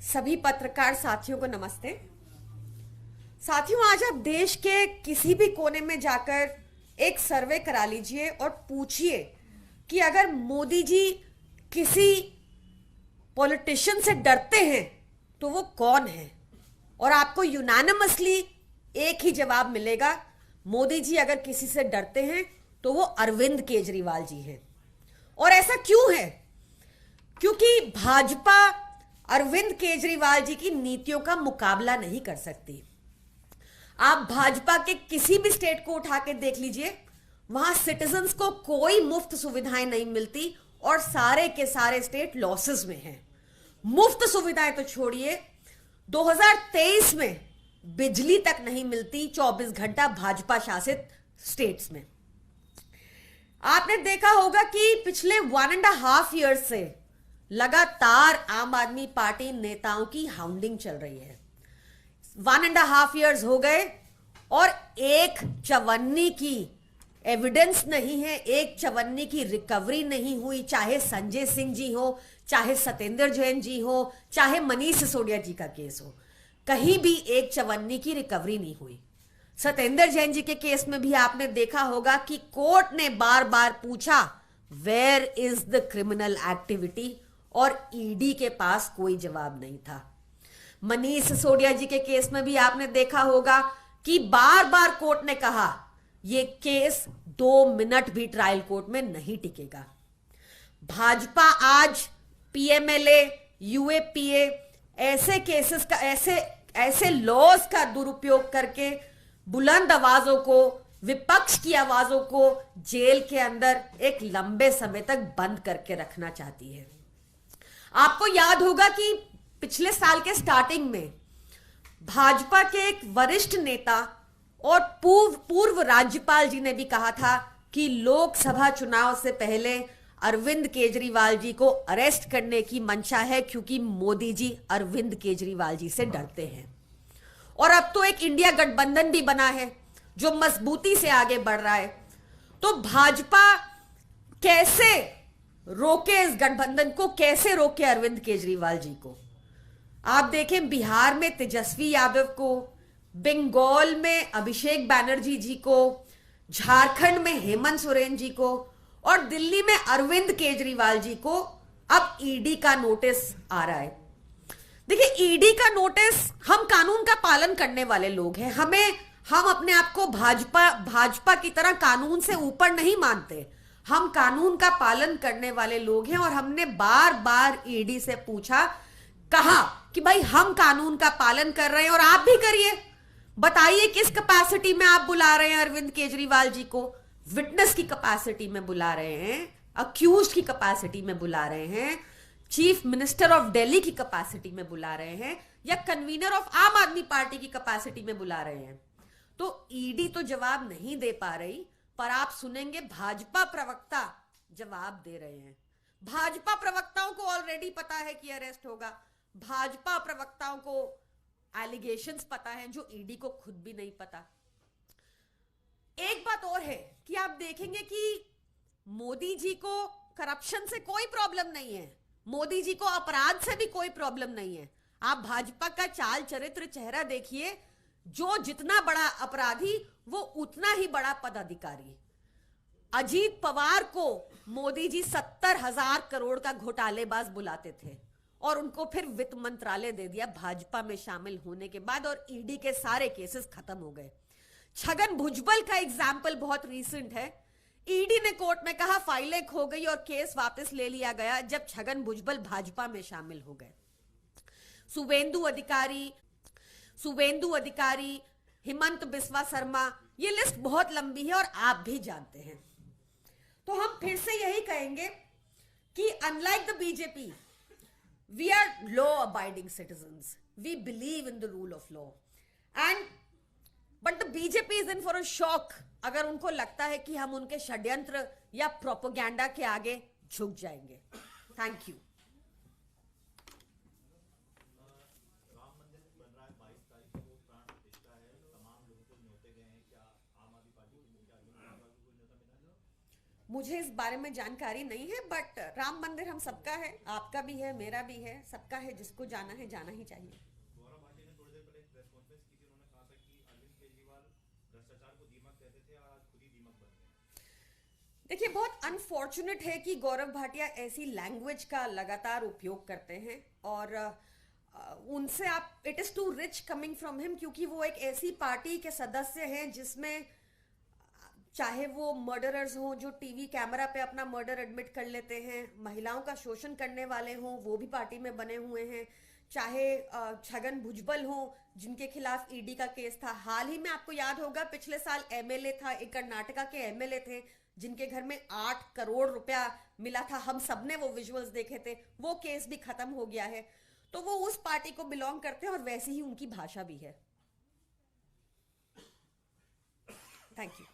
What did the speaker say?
सभी पत्रकार साथियों को नमस्ते। साथियों, आज आप देश के किसी भी कोने में जाकर एक सर्वे करा लीजिए और पूछिए कि अगर मोदी जी किसी पॉलिटिशियन से डरते हैं तो वो कौन है, और आपको यूनानिमसली एक ही जवाब मिलेगा। मोदी जी अगर किसी से डरते हैं तो वो अरविंद केजरीवाल जी हैं। और ऐसा क्यों है? क्योंकि भाजपा अरविंद केजरीवाल जी की नीतियों का मुकाबला नहीं कर सकती। आप भाजपा के किसी भी स्टेट को उठा के देख लीजिए, वहां सिटीजन्स को कोई मुफ्त सुविधाएं नहीं मिलती और सारे के सारे स्टेट लॉसेस में हैं। मुफ्त सुविधाएं तो छोड़िए, 2023 में बिजली तक नहीं मिलती 24 घंटा भाजपा शासित स्टेट्स में। आपने देखा होगा कि पिछले 1.5 ईयर्स से लगातार आम आदमी पार्टी नेताओं की हाउंडिंग चल रही है। 1.5 ईयर्स हो गए और एक चवन्नी की एविडेंस नहीं है, एक चवन्नी की रिकवरी नहीं हुई। चाहे संजय सिंह जी हो, चाहे सत्येंद्र जैन जी हो, चाहे मनीष सिसोदिया जी का केस हो, कहीं भी एक चवन्नी की रिकवरी नहीं हुई। सत्येंद्र जैन जी के केस में भी आपने देखा होगा कि कोर्ट ने बार बार पूछा where is the criminal activity, और ईडी के पास कोई जवाब नहीं था। मनीष सिसोदिया जी के केस में भी आपने देखा होगा कि बार बार कोर्ट ने कहा यह केस 2 मिनट भी ट्रायल कोर्ट में नहीं टिकेगा। भाजपा आज पीएमएलए, यूएपीए ऐसे केसेस का, ऐसे लॉज का दुरुपयोग करके बुलंद आवाजों को, विपक्ष की आवाजों को जेल के अंदर एक लंबे समय तक बंद करके रखना चाहती है। आपको याद होगा कि पिछले साल के स्टार्टिंग में भाजपा के एक वरिष्ठ नेता और पूर्व राज्यपाल जी ने भी कहा था कि लोकसभा चुनाव से पहले अरविंद केजरीवाल जी को अरेस्ट करने की मंशा है, क्योंकि मोदी जी अरविंद केजरीवाल जी से डरते हैं। और अब तो एक इंडिया गठबंधन भी बना है जो मजबूती से आगे बढ़ रहा है। तो भाजपा कैसे रोके इस गठबंधन को, कैसे रोके अरविंद केजरीवाल जी को? आप देखें, बिहार में तेजस्वी यादव को, बंगाल में अभिषेक बैनर्जी जी को, झारखंड में हेमंत सोरेन जी को, और दिल्ली में अरविंद केजरीवाल जी को अब ईडी का नोटिस आ रहा है। देखिए, ईडी का नोटिस, हम कानून का पालन करने वाले लोग हैं, हम अपने आप को भाजपा की तरह कानून से ऊपर नहीं मानते। हम कानून का पालन करने वाले लोग हैं और हमने बार बार ईडी से पूछा, कहा कि भाई हम कानून का पालन कर रहे हैं और आप भी करिए। बताइए किस कैपेसिटी में आप बुला रहे हैं अरविंद केजरीवाल जी को? विटनेस की कैपेसिटी में बुला रहे हैं, अक्यूज्ड की कैपेसिटी में बुला रहे हैं, चीफ मिनिस्टर ऑफ दिल्ली की कैपेसिटी में बुला रहे हैं, या कन्वीनर ऑफ आम आदमी पार्टी की कैपेसिटी में बुला रहे हैं? तो ईडी तो जवाब नहीं दे पा रही, पर आप सुनेंगे भाजपा प्रवक्ता जवाब दे रहे हैं। भाजपा प्रवक्ताओं को ऑलरेडी पता है कि अरेस्ट होगा। भाजपा प्रवक्ताओं को एलिगेशंस पता है जो ईडी को खुद भी नहीं पता। एक बात और है कि आप देखेंगे कि मोदी जी को करप्शन से कोई प्रॉब्लम नहीं है, मोदी जी को अपराध से भी कोई प्रॉब्लम नहीं है। आप भाजपा का चाल चरित्र चेहरा देखिए, जो जितना बड़ा अपराधी वो उतना ही बड़ा पदाधिकारी। अजीत पवार को मोदी जी 70,000 करोड़ का घोटालेबाज बुलाते थे और उनको फिर वित्त मंत्रालय दे दिया भाजपा में शामिल होने के बाद, और ईडी के सारे केसेस खत्म हो गए। छगन भुजबल का एग्जाम्पल बहुत रीसेंट है। ईडी ने कोर्ट में कहा फाइलें खो गई और केस वापस ले लिया गया जब छगन भुजबल भाजपा में शामिल हो गए। सुवेंदु अधिकारी, हेमंत बिस्वा शर्मा, ये लिस्ट बहुत लंबी है और आप भी जानते हैं। तो हम फिर से यही कहेंगे कि unlike the BJP, we are law abiding citizens, we believe in the rule of law, and but the BJP is in for a shock अगर उनको लगता है कि हम उनके षड्यंत्र या प्रोपोगेंडा के आगे झुक जाएंगे। Thank you. मुझे इस बारे में जानकारी नहीं है, बट राम मंदिर हम सबका है, आपका भी है, मेरा भी है, सबका है, जिसको जाना है जाना ही चाहिए। गौरव भाटी ने थोड़ी देर पहले एक प्रेस कॉन्फ्रेंस की थी, उन्होंने कहा था कि अरविंद केजरीवाल भ्रष्टाचार को दीमक कहते थे और आज खुद ही दीमक बन गए। देखिए, बहुत अनफॉर्चुनेट है कि गौरव भाटिया ऐसी लैंग्वेज का लगातार उपयोग करते हैं, और उनसे आप, it is too rich coming from him, क्योंकि वो एक ऐसी पार्टी के सदस्य हैं जिसमें चाहे वो मर्डरर्स हों जो टीवी कैमरा पे अपना मर्डर एडमिट कर लेते हैं, महिलाओं का शोषण करने वाले हों वो भी पार्टी में बने हुए हैं, चाहे छगन भुजबल हों जिनके खिलाफ ईडी का केस था। हाल ही में आपको याद होगा पिछले साल एमएलए था, एक कर्नाटका के एमएलए थे जिनके घर में 8 करोड़ रुपया मिला था, हम सबने वो विजुअल्स देखे थे, वो केस भी खत्म हो गया है। तो वो उस पार्टी को बिलोंग करते हैं और वैसी ही उनकी भाषा भी है। Thank you.